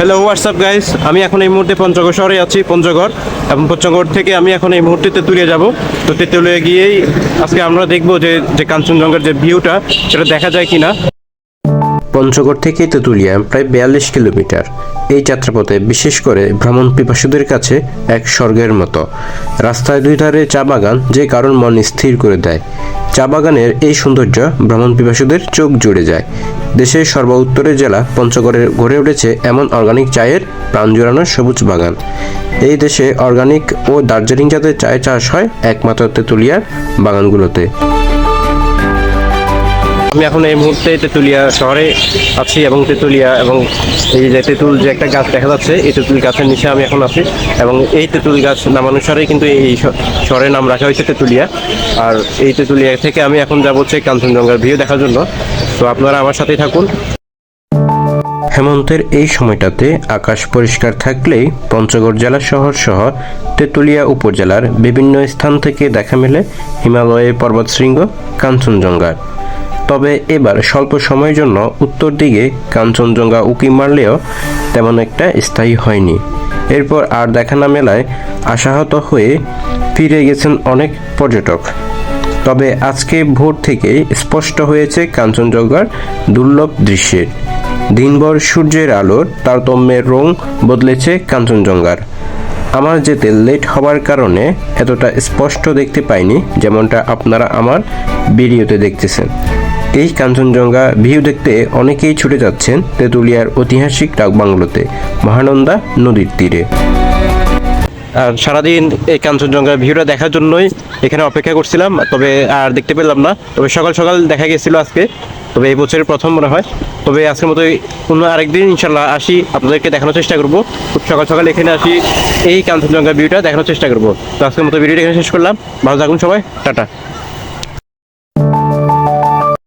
Hello WhatsApp guys, আমি এখন এই মুহূর্তে পঞ্চগড় শহরে আছি, পঞ্চগড়। এবং পঞ্চগড় থেকে আমি এখন এই মুহূর্তে তেঁতুলিয়া যাব। তো তেঁতুলিয়া গিয়েই আজকে আমরা দেখবো যে যে কাঞ্চনজঙ্ঘার যে ভিউটা সেটা দেখা যায় কিনা। পঞ্চগড় থেকে তেঁতুলিয়া প্রায় 42 কিলোমিটার। এই যাত্রাপথে বিশেষ করে ভ্রমণ পিপাসুদের কাছে এক স্বর্গের মতো। রাস্তায় দুই ধারে চা বাগান, যে কারণ মন স্থির করে দেয়। চা বাগানের এই সৌন্দর্য ভ্রমণ পিপাসুদের চোখ জুড়ে যায়। দেশের সর্বোত্তরের জেলা পঞ্চগড়ে গড়ে উঠেছে এমন অর্গানিক চায়ের প্রাণ জোড়ানো সবুজ বাগান। এই দেশে অর্গানিক ও দার্জিলিং জাতের চায়ের চাষ হয় একমাত্র তেঁতুলিয়ার বাগানগুলোতে। আমি এখন এই মুহূর্তে তেঁতুলিয়া শহরে আছি এবং তেঁতুলিয়া এবং এই যে তেঁতুল যে একটা গাছ দেখা যাচ্ছে, এই তেঁতুল গাছের নিচে আমি এখন আছি। এবং এই তেঁতুল গাছ নামানুসারেই কিন্তু এই শহরের নাম রাখা হয়েছে তেঁতুলিয়া। আর এই তেঁতুলিয়া থেকে আমি এখন যাব হচ্ছে কাঞ্চনজঙ্ঘার ভিউ দেখার জন্য। তো আপনারা আমার সাথেই থাকুন। হেমন্তের এই সময়টাতে আকাশ পরিষ্কার থাকলেই পঞ্চগড় জেলা শহর সহ তেঁতুলিয়া উপজেলার বিভিন্ন স্থান থেকে দেখা মেলে হিমালয়ের পর্বতশৃঙ্গ কাঞ্চনজঙ্ঘার। তবে এবার স্বল্প সময়ের জন্য উত্তর দিকে কাঞ্চনজঙ্ঘা উঁকি মারলেও তেমন একটা স্থায়ী হয়নি। এরপর আর দেখা না মেলায় আশাহত হয়ে ফিরে গেছেন অনেক পর্যটক। তবে আজকে ভোর থেকেই স্পষ্ট হয়েছে কাঞ্চনজঙ্ঘার দুর্লভ দৃশ্যের। দিনভর সূর্যের আলোর তারতম্যের রং বদলেছে কাঞ্চনজঙ্ঘার। আমার যেতে লেট হওয়ার কারণে এতটা স্পষ্ট দেখতে পাইনি, যেমনটা আপনারা আমার ভিডিওতে দেখতেছেন। এই কাঞ্চনজঙ্ঘা ভিউ দেখতে অনেকেই ছুটে যাচ্ছেন তেঁতুলিয়ার ঐতিহাসিক ডাকবাংলোতে, মহানন্দা নদীর তীরে। আর সারাদিন এই কাঞ্চনজঙ্ঘার ভিউটা দেখার জন্যই এখানে অপেক্ষা করছিলাম, তবে আর দেখতে পেলাম না। তবে সকাল সকাল দেখা গেছিল আজকে, তবে এই বছরের প্রথম মনে হয়। তবে আজকের মতোই অন্য আরেকদিন ইনশাল্লাহ আসি, আপনাদেরকে দেখানোর চেষ্টা করবো। খুব সকাল সকাল এখানে আসি, এই কাঞ্চনজঙ্ঘার ভিউটা দেখানোর চেষ্টা করবো। তো আজকের মতো ভিডিওটা এখানে শেষ করলাম। ভালো থাকুন সবাই, টাটা।